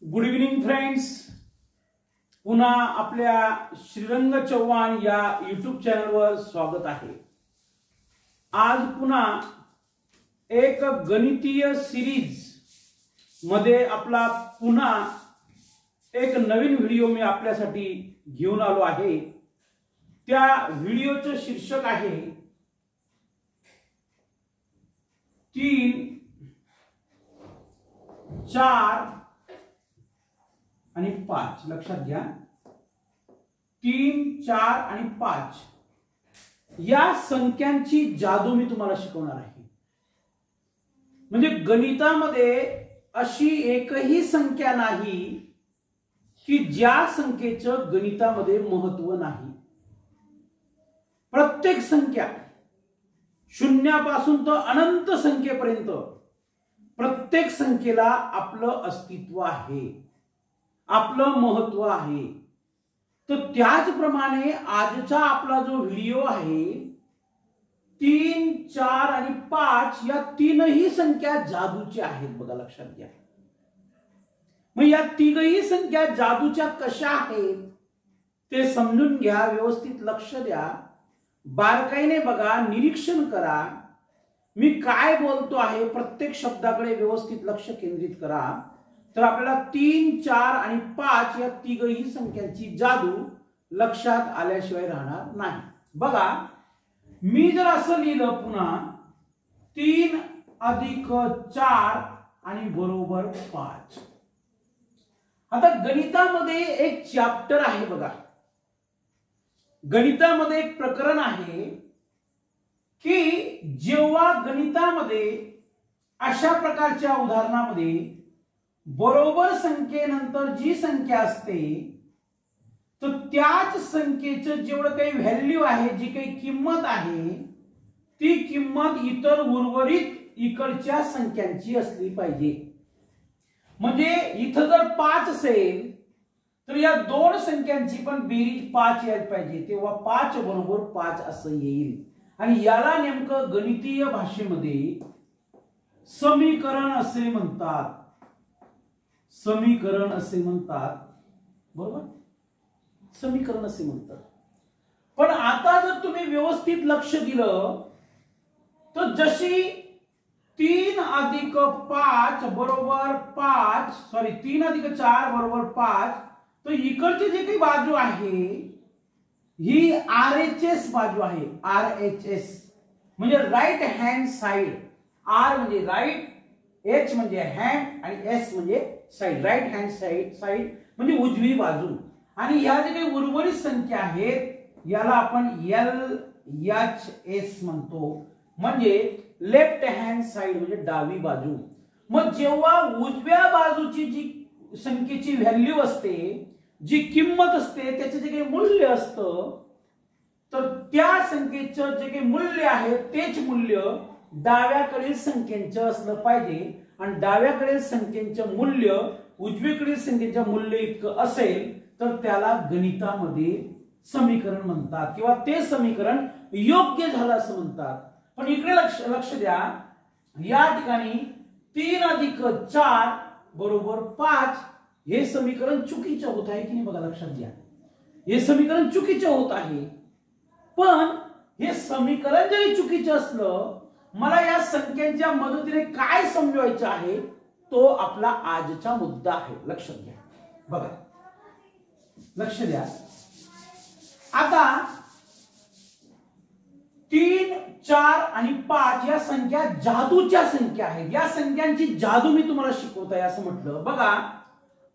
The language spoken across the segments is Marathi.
Good evening friends. पुन्हा आपल्या श्रीरंग चव्हाण या यूट्यूब चॅनलवर स्वागत आहे. आज पुन्हा एक गणितीय सिरीज मध्ये आपला पुन्हा एक नवीन व्हिडिओ मी आपल्यासाठी घेऊन आलो आहे. त्या व्हिडिओचे शीर्षक आहे 3, 4 आणि 5. लक्षात घ्या, 3, 4 आणि 5 या संख्यांची जादू मी तुम्हाला शिकवणार आहे. म्हणजे गणितामध्ये अशी एकही संख्या नाही की ज्या संख्येचं गणितामध्ये महत्व नाही. प्रत्येक संख्या शून्यापासून तर अनंत संख्येपर्यंत प्रत्येक संख्येला आपलं अस्तित्व आहे, आपलं महत्व आहे. तर त्याचप्रमाणे आजचा आपला जो व्हिडिओ आहे 3, 4 आणि 5 या तीनही संख्या जादूच्या आहेत. बघा, लक्षात घ्या. मग या तीनही संख्या जादूच्या कशा आहेत ते समजून घ्या, व्यवस्थित लक्ष द्या, बारकाईने बघा, निरीक्षण करा. मी काय बोलतो आहे प्रत्येक शब्दाकडे व्यवस्थित लक्ष केंद्रित करा. तर आपल्याला 3, 4 आणि 5 या तिघही संख्यांची जादू लक्षात आल्याशिवाय राहणार नाही. बघा, मी जर असं लिहिलं पुन्हा 3 अधिक 4 आणि बरोबर 5. आता गणितामध्ये एक चॅप्टर आहे. बघा, गणितामध्ये एक प्रकरण आहे की जेव्हा गणितामध्ये अशा प्रकारच्या उदाहरणामध्ये बरोबर संख्येनंतर जी संख्या असते तर त्याच संख्येचं जेवढं काही व्हॅल्यू आहे, जी काही किंमत आहे, ती किंमत इतर उर्वरित इकडच्या संख्यांची असली पाहिजे. म्हणजे इथं जर 5 असेल तर या दोन संख्यांची पण बेरीज 5 यायला पाहिजे, तेव्हा 5 बरोबर 5 असं येईल. आणि याला नेमकं गणितीय भाषेमध्ये समीकरण असे म्हणतात. समीकरण असे म्हणतात, बरोबर, समीकरण असे म्हणतात. पण आता जर तुम्ही व्यवस्थित लक्ष दिलं तर जशी 3 अधिक 5 बरोबर 5, सॉरी 3 अधिक 4 बरोबर 5, तर इकडची जी काही बाजू आहे ही RHS बाजू आहे. RHS म्हणजे राईट हँड साइड. R म्हणजे राईट, H म्हणजे हँड आणि S म्हणजे साइड. राईट हँड साइड म्हणजे उजवी बाजू. आणि ह्या जे काही उर्वरित संख्या आहेत याला आपण LHS म्हणतो, म्हणजे लेफ्ट हँड साइड म्हणजे डावी बाजू. मग जेव्हा उजव्या बाजूची जी संख्येची व्हॅल्यू असते, जी किंमत असते, त्याचे जे काही मूल्य असतं, तर त्या संख्येचं जे काही मूल्य आहे तेच मूल्य डाव्याकडील संख्येचं असलं पाहिजे. आणि डाव्याकडील संख्येचं मूल्य उजवीकडील संख्येच्या मूल्य इतकं असेल तर त्याला गणितामध्ये समीकरण म्हणतात, किंवा ते समीकरण योग्य झालं असं म्हणतात. पण इकडे लक्ष द्या, या ठिकाणी 3 अधिक 4 बरोबर 5 हे समीकरण चुकीचं होत आहे की नाही. बघा, लक्षात घ्या, हे समीकरण चुकीचं होत आहे. पण हे समीकरण जरी चुकीचं असलं, मला या संख्यांच्या मदतीने काय समजवायचं आहे तो आपला आजचा मुद्दा आहे. लक्षात घ्या, बघा, लक्ष द्या. आता 3, 4 आणि 5 या संख्या जादूच्या संख्या आहेत. या संख्यांची जादू मी तुम्हाला शिकवत आहे असं म्हटलं. बघा,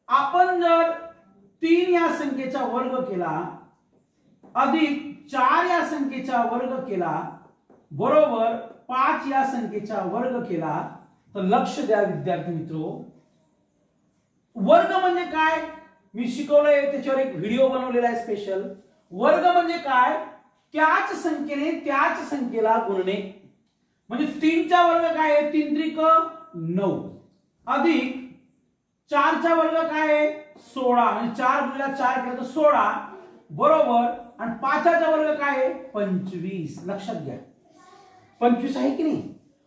आपण जर 3 या संख्येचा वर्ग केला अधिक 4 या संख्येचा वर्ग केला बरोबर 5 या संख्येचा वर्ग केला, तर लक्ष द्या विद्यार्थी मित्रो, वर्ग म्हणजे काय मी शिकवलंय, त्याच्यावर एक व्हिडिओ बनवलेला आहे स्पेशल. वर्ग म्हणजे काय, त्याच संख्येने त्याच संख्येला गुणणे. म्हणजे 3 चा वर्ग काय आहे, 3 त्रिक 9 अधिक 4 चा वर्ग काय आहे 16, म्हणजे 4 गुणिले 4 केलं तर 16 बरोबर. आणि 5 चा वर्ग काय आहे 25. लक्षात घ्या, 25 आहे की नाही.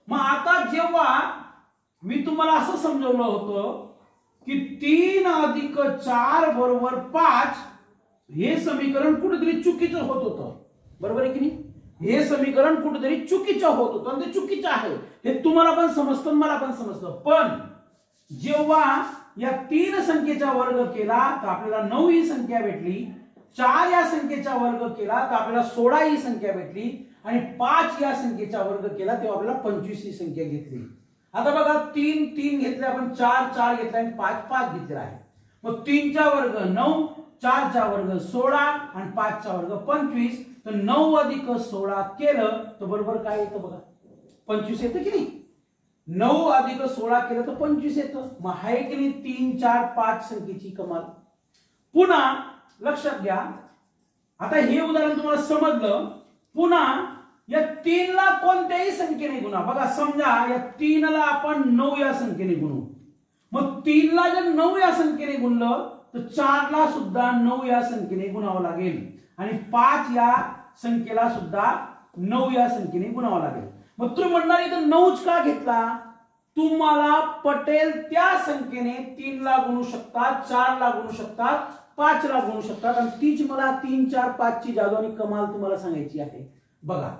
मग आता जेव्हा मी तुम्हाला असं समजवलं होतं की 3 3 अधिक 4 बरोबर 5 हे समीकरण कुठेतरी चुकीचं होत होतं, बरोबर आहे की नाही? हे समीकरण कुठेतरी चुकीचं होत होतं आणि ते चुकीचं आहे हे तुम्हाला पण समजतं मला पण समजतं. पण जेव्हा या 3 संख्येचा वर्ग केला तर आपल्याला 9 ही संख्या भेटली, 4 या संख्येचा वर्ग केला तर आपल्याला 16 ही संख्या भेटली आणि 5 या संख्येचा वर्ग केला तेव्हा आपल्याला 25 ही संख्या घेतली. आता बघा 3 3 घेतले आपण, 4 4 घेतला आणि 5 5 घेतला आहे. मग 3 चा वर्ग 9, 4 चा वर्ग 16 आणि 5 चा वर्ग 25. तर 9 अधिक 16 केलं तर बरोबर काय येतं बघा, 25 येतं की नाही? 9 अधिक 16 केलं तर 25 येतं. मग आहे की नाही 3 4 5 संख्येची कमाल. पुन्हा लक्षात घ्या, आता हे उदाहरण तुम्हाला समजलं. पुन्हा या 3 ला कोणत्याही संख्येने गुणा. बघा समजा या 3 ला आपण 9 या संख्येने गुणू. मग 3 ला जर 9 या संख्येने गुणलं तर 4 ला सुद्धा 9 या संख्येने गुणावं लागेल आणि 5 या संख्येला सुद्धा 9 या संख्येने गुणावं लागेल. मग तुम्ही म्हणणार इथं 9च का घेतला? तुम्हाला पटेल त्या संख्येने 3 ला गुणू शकतात, 4 ला गुणू शकतात, 5 ला गुणू शकतात आणि तीच मला 3 4 5 ची जादू आणि कमाल तुम्हाला सांगायची आहे. बघा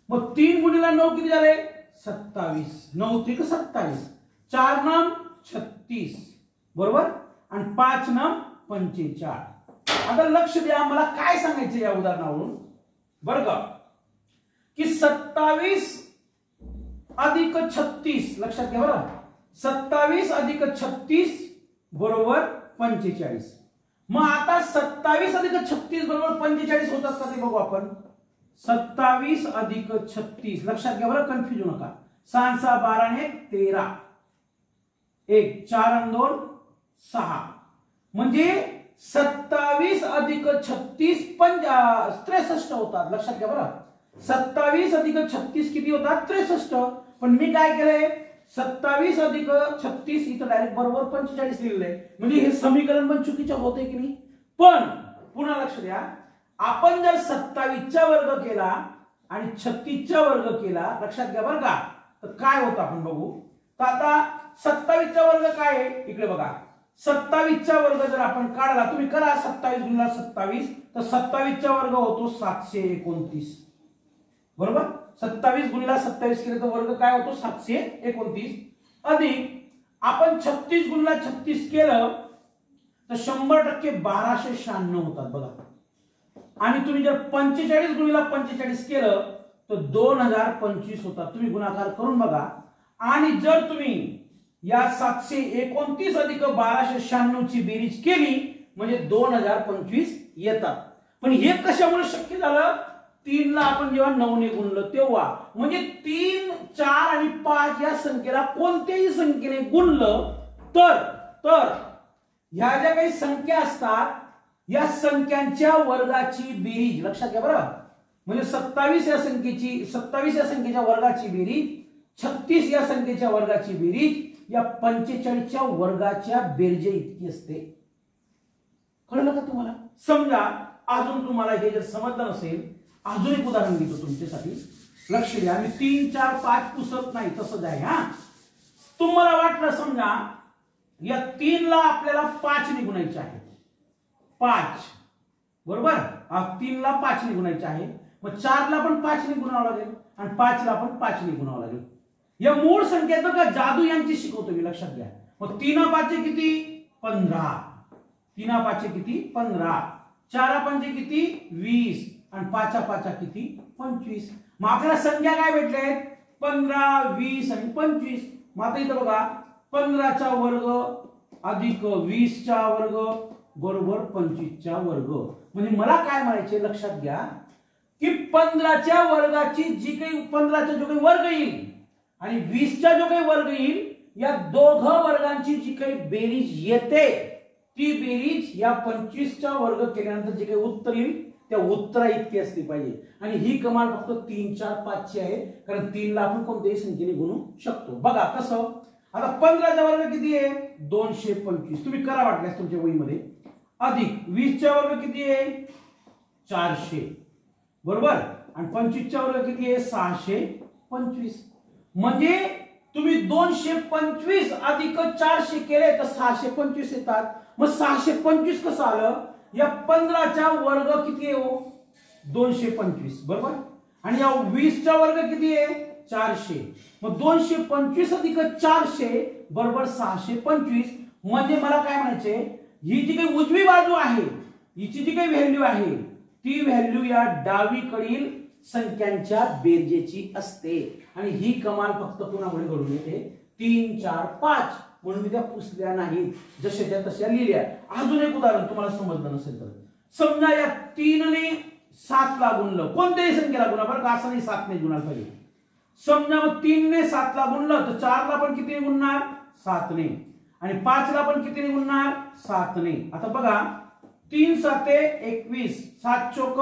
मग 3 गुणिले 9 किती झाले? 27. 9 त्रिक 27, 4 नम 36 बरोबर आणि 5 नम 45. आता लक्ष द्या, मला काय सांगायचं या उदाहरणावरून बरं का, की 27 अधिक 36 लक्षात घ्या बरं. 27 अधिक 36 बरोबर 45. मग आता 27 अधिक 36 बरोबर 45 होतात का ते बघू आपण. 27 अधिक 36 लक्षात घ्या बरं, कन्फ्युज होऊ नका. 6 6 12 ने 13, 1 4 आणि 2 6 म्हणजे 27 अधिक 36 63 होतात. लक्षात घ्या बरं, 27 अधिक 36 किती होतात? 63. पण मी काय केलंय 27 अधिक 36 इथं डायरेक्ट बरोबर 45 लिहिलंय. म्हणजे हे समीकरण पण चुकीचं होतंय की नाही. पण पुन्हा लक्ष द्या, आपण जर 27 चा वर्ग केला आणि 36 चा वर्ग केला लक्षात घ्या बरं का, तर काय होतं आपण बघू. तर आता 27 चा वर्ग काय आहे इकडे बघा. 27 चा वर्ग जर आपण काढला, तुम्ही करा 27 गुणिले 27 तर 27 चा वर्ग होतो 729 बरोबर. 27 गुणिले 27 केले तर वर्ग काय होतो 729 अधिक आपण 36 गुणिले 36 केलं तर 100% 1296 होतात बघा. आणि तुम्ही जर 45 गुणिले 45 केलं तर 2025 होतात. तुम्ही गुणाकार करून बघा. आणि जर तुम्ही या 729 अधिक 1296 ची बेरीज केली म्हणजे 2025 येतात. पण हे कशामुळे शक्य झालं? 3 ला आपण जेव्हा 9 ने गुणलं तेव्हा. म्हणजे 3 4 आणि 5 या संख्येला कोणत्याही संख्येने गुणलं तर ह्या ज्या काही संख्या असतात या संख्यांच्या वर्गाची बेरीज लक्षात घ्या बरं. म्हणजे 27 या संख्येच्या वर्गाची बेरीज, 36 या संख्येच्या वर्गाची बेरीज या 45 च्या वर्गाच्या बेरजे इतकी असते. कळलं का तुम्हाला? समजा अजून तुम्हाला हे जर समजलं नसेल, अजून एक उदाहरण घेतो तुमच्यासाठी. लक्ष द्या, मी 3 4 5 पुसत नाही तसंच आहे. हा तुम्हाला वाटलं समजा या 3 ला आपल्याला 5 ने गुणायचे आहे. 5 बरोबर, 3 ला 5 ने गुणायचे आहे. मग 4 ला पण 5 ने गुणावं लागेल आणि 5 ला पण 5 ने गुणावं लागेल. या मूळ संख्येत बघा जादू यांची शिकवतो मी, लक्षात घ्या. मग 3 5 किती? 15. 3 5 किती? 15. 4 5 किती? 20 आणि 5 5 किती? 25. मग आपल्याला संख्या काय भेटले? 15 20 आणि 25. मग आता इथं बघा 15 चा वर्ग अधिक 20 चा वर्ग बरोबर 25 चा वर्ग. म्हणजे मला काय म्हणायचे लक्षात घ्या की 15 च्या वर्गाची जी काही 15 चा जो काही वर्ग येईल आणि 20 चा जो काही वर्ग येईल या दोघं वर्गांची जी काही बेरीज येते ती बेरीज या 25 चा वर्ग केल्यानंतर जे काही उत्तर येईल त्या उत्तरा इतकी असली पाहिजे. आणि ही कमाल फक्त 3 4 5 ची आहे, कारण 3 ला आपण कोणत्याही संख्येने गुणू शकतो. बघा कसं. आता 15 चा वर्ग किती आहे? 225. तुम्ही करा वाटल्यास तुमच्या वहीमध्ये. अधिक 20 चा वर्ग किती आहे? 400 बरोबर. आणि 25 चा वर्ग किती आहे? 625. म्हणजे तुम्ही 225 अधिक 400 केले तर 625 येतात. मग 625 कसं आलं? या 15चा वर्ग किती आहे हो? 225 बरोबर. आणि या 20चा वर्ग किती आहे? 400. मग 225 अधिक 400 बरोबर 625. म्हणजे मला काय म्हणायचे, ही जी काही उजवी बाजू आहे हिची जी काही व्हॅल्यू आहे ती व्हॅल्यू या डावीकडील संख्यांच्या बेरजेची असते. आणि ही कमाल फक्त कुणामुळे घडून येते? 3 4 5 म्हणून मी त्या पुसल्या नाहीत, जशाच्या तशा लिहिल्या. अजून एक उदाहरण तुम्हाला समजलं नसेल तर, समजा या 3 ने 7 ला गुणलं, कोणत्याही संख्येला गुणा बरं का, असं नाही 7 ने गुणायला पाहिजे. समजा मग 3 ने 7 ला गुणलं तर 4 ला पण किती गुणणार? 7 ने. आणि 5 ला पण किती गुणणार? 7 ने. आता बघा 3 7 21, 7 चोक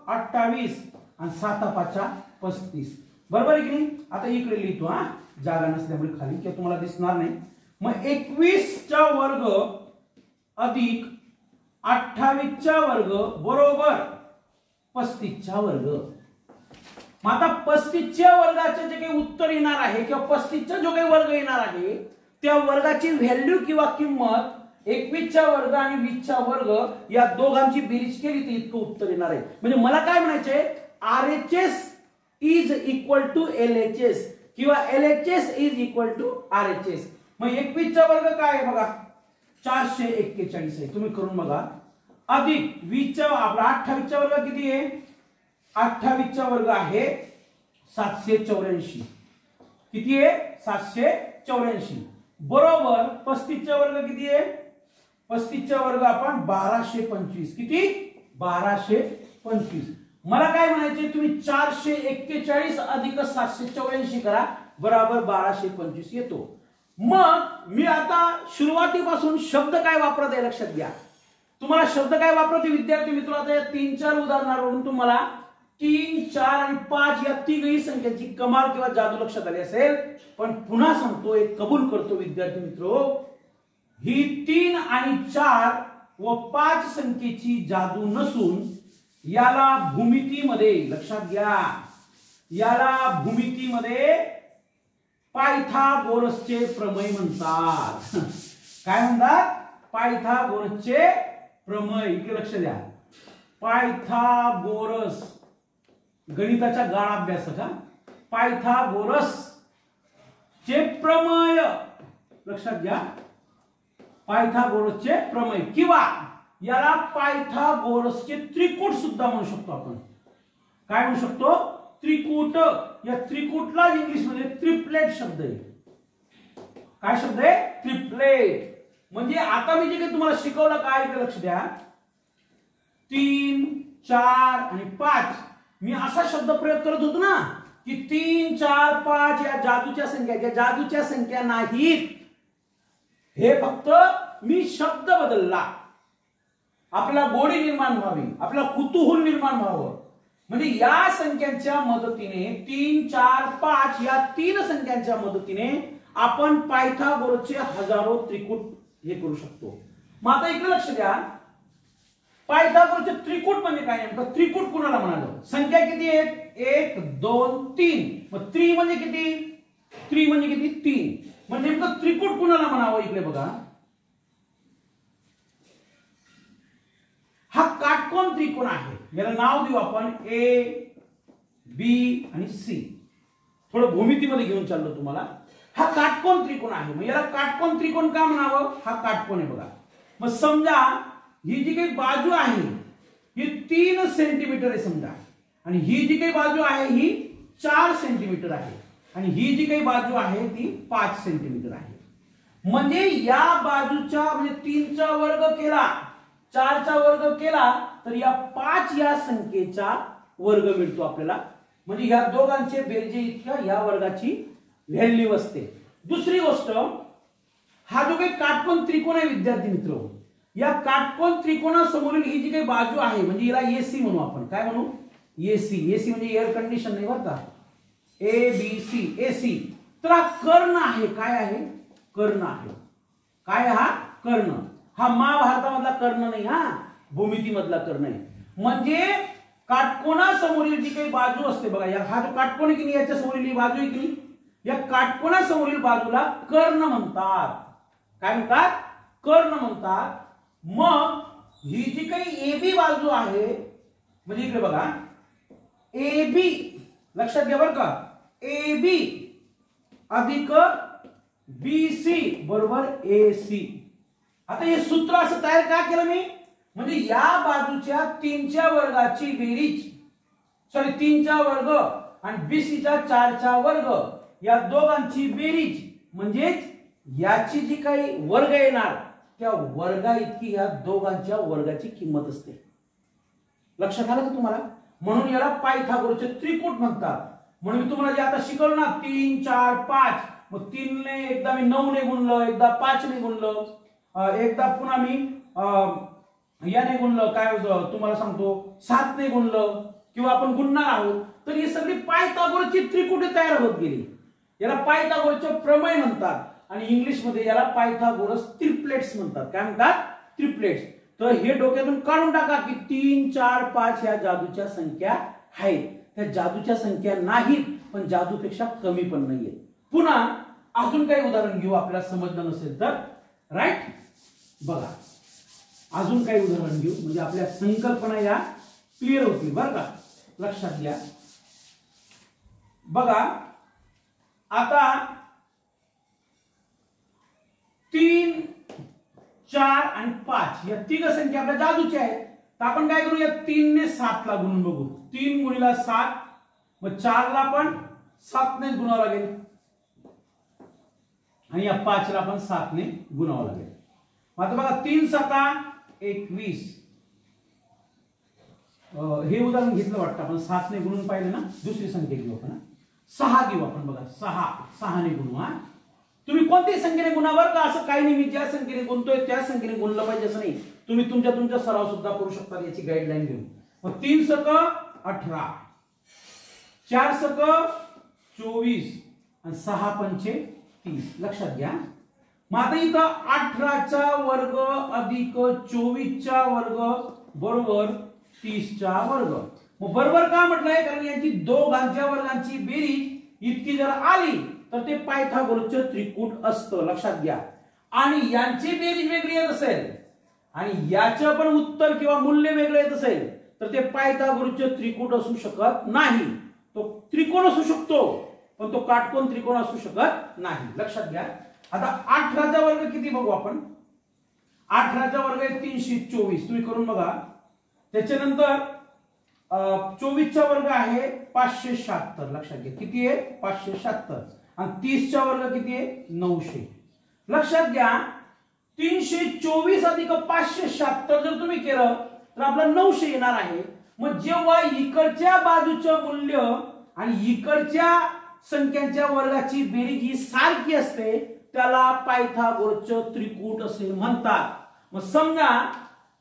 28 आणि 7 5 35 बरोबर आहे की नाही. आता इकडे लिहितो हा, जागा नसल्यामुळे खाली किंवा तुम्हाला दिसणार नाही. मग 21चा वर्ग अधिक 28चा वर्ग बरोबर 35चा वर्ग. मग आता 35च्या वर्गाचे जे काही उत्तर येणार आहे किंवा 35चा जो काही वर्ग येणार आहे त्या वर्गाची व्हॅल्यू किंवा किंमत 21चा वर्ग आणि 20चा वर्ग या दोघांची बेरीज केली तर इतकं उत्तर येणार आहे. म्हणजे मला काय म्हणायचंय, RHS is equal to LHS किंवा LHS is equal to RHS. मग 21चा वर्ग काय आहे बघा 441 आहे, तुम्ही करून बघा. अधिक 20चा आपला 28चा वर्ग किती आहे? 28चा वर्ग आहे 784. किती आहे? 784 बरोबर 35चा वर्ग किती आहे? 35चा वर्ग आपण 1225. किती? 1225. मला काय म्हणायचे, तुम्ही 441 अधिक 784 करा बरोबर 1225 येतो. मग मी आता सुरुवातीपासून शब्द काय वापरत आहे लक्षात घ्या. तुम्हाला शब्द काय वापरते विद्यार्थी मित्र, आता या 3 4 उदाहरणावरून तुम्हाला 3 4 आणि 5 या तिघही संख्यांची कमाल किंवा जादू लक्षात आली असेल. पण पुन्हा सांगतो, एक कबूल करतो विद्यार्थी मित्र, ही 3 आणि 4 व 5 संख्येची जादू नसून याला भूमितीमध्ये लक्षात घ्या, याला भूमितीमध्ये पायथागोरसचे प्रमेय म्हणतात. काय म्हणतात? पायथागोरसचे प्रमेय. इकडे लक्ष द्या, पायथागोरस गणिताचा गाढ अभ्यास का, पायथागोरस चे प्रमेय लक्षात घ्या, पायथागोरसचे प्रमेय किंवा याला पायथागोरसचे त्रिकूट सुद्धा म्हणू शकतो आपण. काय म्हणू शकतो? त्रिकूट. या त्रिकूटला इंग्लिश मध्ये ट्रिपलेट शब्द आहे. काय शब्द आहे? ट्रिपलेट. म्हणजे आता मी जे काही तुम्हाला शिकवलं काय ते लक्ष द्या, 3 4 आणि 5 मी असा शब्द प्रयोग करत होतो ना की 3 4 5 या जादूच्या संख्या, या जादूच्या संख्या नाहीत. हे फक्त मी शब्द बदलला, आपला गोडी निर्माण व्हावी, आपला कुतूहल निर्माण व्हावं. म्हणजे या संख्यांच्या मदतीने 3 4 5 या 3 संख्यांच्या मदतीने आपण पायथागोरसचे हजारो त्रिकूट हे करू शकतो. मग आता इकडे लक्ष द्या, पायथागोरसचे त्रिकूट म्हणजे काय? नेमकं त्रिकूट कुणाला म्हणालो? संख्या किती आहेत? 1 2 3. मग त्रि म्हणजे किती? त्रि म्हणजे किती? 3. मग नेमकं त्रिकूट कुणाला म्हणावं? इकडे बघा, हा काटकोन त्रिकोण आहे. याला नाव देऊ आपण A B आणि C. थोडं भूमितीमध्ये घेऊन चाललो तुम्हाला. हा काटकोन त्रिकोण आहे. मग याला काटकोन त्रिकोण का म्हणावं? हा काटकोन आहे बघा. मग समजा ही जी काही बाजू आहे ही 3 सेंटीमीटर आहे समजा, आणि ही जी काही बाजू आहे ही 4 सेंटीमीटर आहे, आणि ही जी काही बाजू आहे ती 5 सेंटीमीटर आहे. म्हणजे या बाजूच्या म्हणजे 3 चा वर्ग केला, 4 चा वर्ग केला तर या 5 या संख्येचा वर्ग मिळतो आपल्याला. म्हणजे या दोघांचे बेरजे इतक्या या वर्गाची व्हॅल्यू असते. दुसरी गोष्ट, हा जो काही काटकोन त्रिकोण आहे विद्यार्थी मित्र, या काटकोन त्रिकोणासमोरील ही जी काही बाजू आहे म्हणजे याला AC म्हणू आपण. काय म्हणू? AC. AC म्हणजे एअर कंडिशन नाही बरं का, ABC AC. तर हा कर्ण आहे. काय आहे? कर्ण आहे. काय? हा कर्ण. हा महाभारतामधला कर्ण नाही, हा भूमितीमधला कर्ण आहे. म्हणजे काटकोणासमोरील जी काही बाजू असते बघा, हा जो काटकोन आहे की नाही याच्या समोरील बाजू आहे की नाही, या काटकोनासमोरील बाजूला कर्ण म्हणतात. काय म्हणतात? कर्ण म्हणतात. मग ही जी काही AB बाजू आहे, म्हणजे इकडे बघा AB, लक्षात घ्या बरं का, AB अधिक BC बरोबर AC. आता हे सूत्र असं तयार का केलं मी? म्हणजे या बाजूच्या 3च्या वर्गाची बेरीज, सॉरी 3चा वर्ग आणि BCचा 4चा वर्ग या दोघांची बेरीज म्हणजेच याची जी काही वर्ग येणार त्या वर्गा इतकी या दोघांच्या वर्गाची किंमत असते. लक्षात आलं का तुम्हाला? म्हणून याला पायथागोरसचे त्रिकूट म्हणतात. म्हणून मी तुम्हाला जे आता शिकवलं ना 3 4 5, मग 3 ने एकदा मी 9 ने गुणलं, एकदा 5 ने गुणलं, एकदा पुन्हा मी याने गुणलं, काय तुम्हाला सांगतो 7 ने गुणलं, किंवा आपण गुणणार आहोत, तर ही सगळी पायथागोरसची त्रिकुटे तयार होत गेली. याला पायथागोरसचे प्रमेय म्हणतात आणि इंग्लिश मध्ये याला पायथागोरस ट्रिप्लेट्स म्हणतात. काय म्हणतात? ट्रिप्लेट्स. तर हे डोक्यातून काढून टाका की 3 4 5 ह्या जादूच्या संख्या आहेत. त्या जादूच्या संख्या नाहीत, पण जादूपेक्षा कमी पण नाहीये. पुन्हा अजून काही उदाहरण घेऊ आपल्याला समजलं नसेल तर. राईट, बघा अजून काही उदाहरण घेऊ म्हणजे आपल्या संकल्पना या क्लिअर होतील बरं का. लक्षात घ्या. बघा आता 3 4 आणि 5 या तिघ संख्या आपल्या जादूच्या आहेत. तर आपण काय करूया, 3 ने 7 ला गुणून बघू. 3 गुणिला 7, मग 4 ला पण 7 ने गुणावं लागेल आणि या 5 ला पण 7 ने गुणावं लागेल. आता बघा 3 7 21. हे उदाहरण घेतलं वाटतं आपण, 7 ने गुणून पाहिलं ना. दुसरी संख्या घेऊ आपण, 6 घेऊ आपण. बघा 6 ने गुणू. तुम्ही कोणत्याही संख्येने गुणा बरं का, असं काही नाही मी ज्या संख्येने गुणतोय त्या संख्येने गुणलं पाहिजे असं नाही. तुम्ही तुमच्या सराव सुद्धा करू शकता याची गाईडलाईन घेऊन. मग 3 सक 18, 4 सक 24 आणि 6 पंचे 30. लक्षात घ्या. मग आता इथं 18चा वर्ग अधिक 24चा वर्ग बरोबर 30चा वर्ग. मग बरोबर का म्हटलंय? कारण यांची दोघांच्या वर्गांची बेरीज इतकी जर आली तर ते पायथागोरसचे त्रिकूट असतं. लक्षात घ्या. आणि यांची बेरीज वेगळी येत असेल आणि याचं पण उत्तर किंवा मूल्य वेगळं येत असेल तर ते पायथागोरसचे त्रिकूट असू शकत नाही. तो त्रिकोण असू शकतो पण तो काटकोन त्रिकोण असू शकत नाही. लक्षात घ्या. आता 18चा वर्ग किती बघू आपण. 18चा वर्ग आहे 324. तुम्ही करून बघा. त्याच्यानंतर 24चा वर्ग आहे 576. लक्षात घ्या. किती आहे? 576. आणि 30चा वर्ग किती आहे? 900. लक्षात घ्या. 324 अधिक 576 जर तुम्ही केलं तर आपलं 900 येणार आहे. मग जेव्हा इकडच्या बाजूचं मूल्य आणि इकडच्या संख्यांच्या वर्गाची बेरीज ही सारखी असते त्याला पायथागोरसचे त्रिकूट असे म्हणतात. मग समजा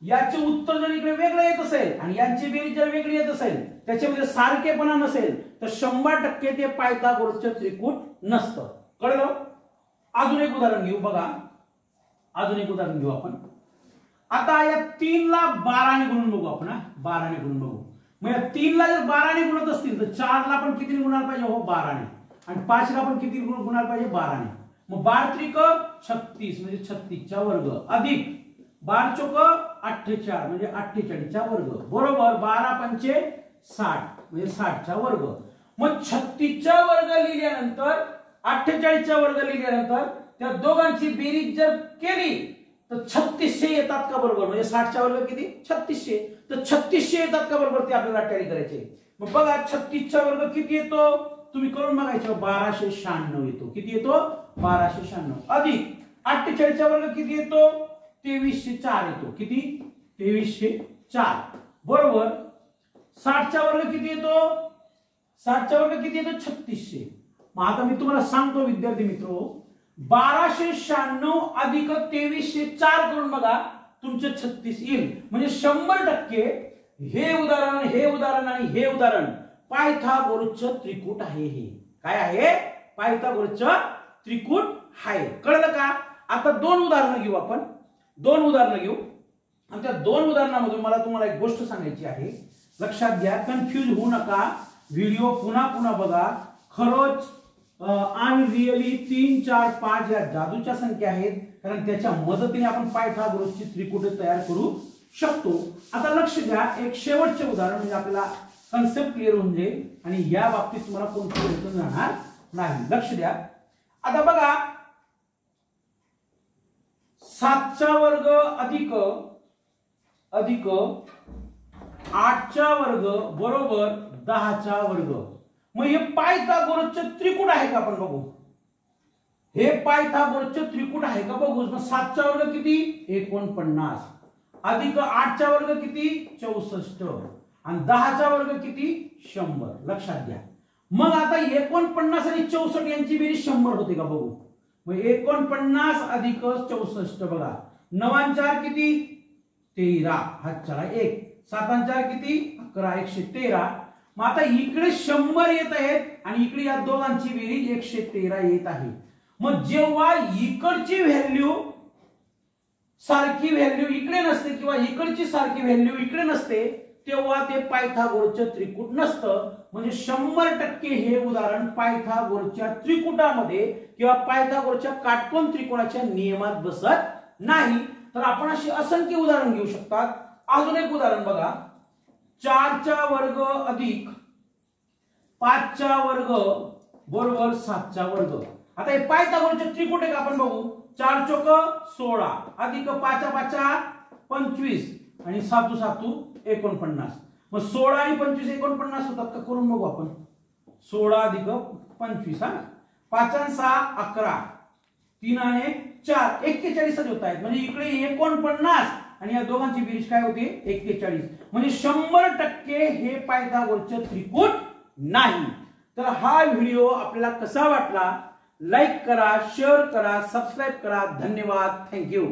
याचे उत्तर जर इकडे वेगळं येत असेल आणि यांची बेरीज जर वेगळी येत असेल, त्याच्यामध्ये सारखेपणा नसेल तर 100% ते पायथागोरसचे त्रिकूट नसतं. कळलं? अजून एक उदाहरण घेऊ. बघा अजून एक उदाहरण घेऊ आपण. आता या 3 ला 12 ने गुणून बघू आपण. 12 ने गुणून बघू. मग या 3 ला जर 12 ने गुणत असतील तर 4 ला पण किती गुणायला पाहिजे? हो 12 ने. आणि 5 ला पण किती गुणायला पाहिजे? 12 ने. मग 12 त्रिक 36 म्हणजे 36चा वर्ग अधिक 12 चोक 48 म्हणजे 48चा वर्ग बरोबर 12 पंचे 60 म्हणजे 60चा वर्ग. मग 36चा वर्ग लिहिल्यानंतर 48चा वर्ग लिहिल्यानंतर त्या दोघांची बेरीज जर केली तर 3600 येतात का बरोबर? म्हणजे 60चा वर्ग किती? 3600. तर 3600 येतात का बरोबर ते आपल्याला टॅली करायचे. मग बघा 36चा वर्ग किती येतो तुम्ही करून बघायचं. 1296 येतो. किती येतो? 1296 अधिक 48चा वर्ग किती येतो? 2304 येतो. किती? 2304 बरोबर 60चा वर्ग किती येतो? 60चा वर्ग किती येतो? 3600. मग आता मी तुम्हाला सांगतो विद्यार्थी मित्रो, 1296 अधिक 2304 करून बघा तुमचे 36 येईल. म्हणजे 100% हे उदाहरण आणि हे उदाहरण पायथागोरसचे त्रिकूट आहे. हे काय आहे? पायथागोरसचे त्रिकूट आहे. कळलं का? आता 2 उदाहरणं घेऊ आपण. 2 उदाहरणं घेऊ आणि त्या 2 उदाहरणामधून मला तुम्हाला एक गोष्ट सांगायची आहे. लक्षात घ्या. कन्फ्यूज होऊ नका. व्हिडिओ पुन्हा पुन्हा बघा. खरंच अनरिअली 3 4 5 या जादूच्या संख्या आहेत, कारण त्याच्या मदतीने आपण पायथागोरसची त्रिकुटे तयार करू शकतो. आता लक्ष द्या, एक शेवटचे उदाहरण म्हणजे आपल्याला कन्सेप्ट क्लिअर होऊन जाईल आणि या बाबतीत तुम्हाला कोणतीही अडचण राहणार नाही. लक्ष द्या. आता बघा, 7चा वर्ग अधिक 8चा वर्ग बरोबर 10चा वर्ग. मग हे पायथागोरसचे त्रिकूट आहे का आपण बघू. हे पायथागोरसचे त्रिकूट आहे का बघू. मग 7चा वर्ग किती 49 अधिक 8चा वर्ग किती 64 आणि 10चा वर्ग किती 100. लक्षात घ्या. मग आता 49 आणि 64 यांची बेरीज 100 होते का बघू. मग 49 अधिक 64 बघा. 9 4 किती 13 हात चला 1. 7 4 किती 11 113. मग आता इकडे 100 येत आहेत आणि इकडे या दोघांची बेरीज 113 येत आहे. मग जेव्हा इकडची व्हॅल्यू सारखी व्हॅल्यू इकडे नसते किंवा इकडची सारखी व्हॅल्यू इकडे नसते, तेव्हा ते पायथागोरसचे त्रिकूट नसतं. म्हणजे 100% हे उदाहरण पायथागोरसच्या त्रिकुटामध्ये किंवा पायथागोरसच्या काटकोन त्रिकोणाच्या नियमात बसत नाही. तर आपण अशी असंख्य उदाहरण घेऊ शकतात. अजून एक उदाहरण बघा. 4चा वर्ग अधिक 5चा वर्ग बरोबर 7चा वर्ग. आता हे पायथागोरसचे त्रिकुट आहे का आपण बघू. 4 चोक 16 अधिक 5 5 25 आणि 7 7 49. मग 16 आणि 25 49 होतात का करून बघू आपण. 16 अधिक 25 हा 5 आणि 6 11 3 आणि 4 41 होत आहेत. म्हणजे इकडे 49 आणि या दोघांची बेरीज काय होते 41. म्हणजे 100% हे पायथागोरसचे त्रिकूट नाही. तर हा व्हिडिओ आपल्याला कसा वाटला लाईक करा, शेअर करा, सबस्क्राईब करा. धन्यवाद. थँक्यू.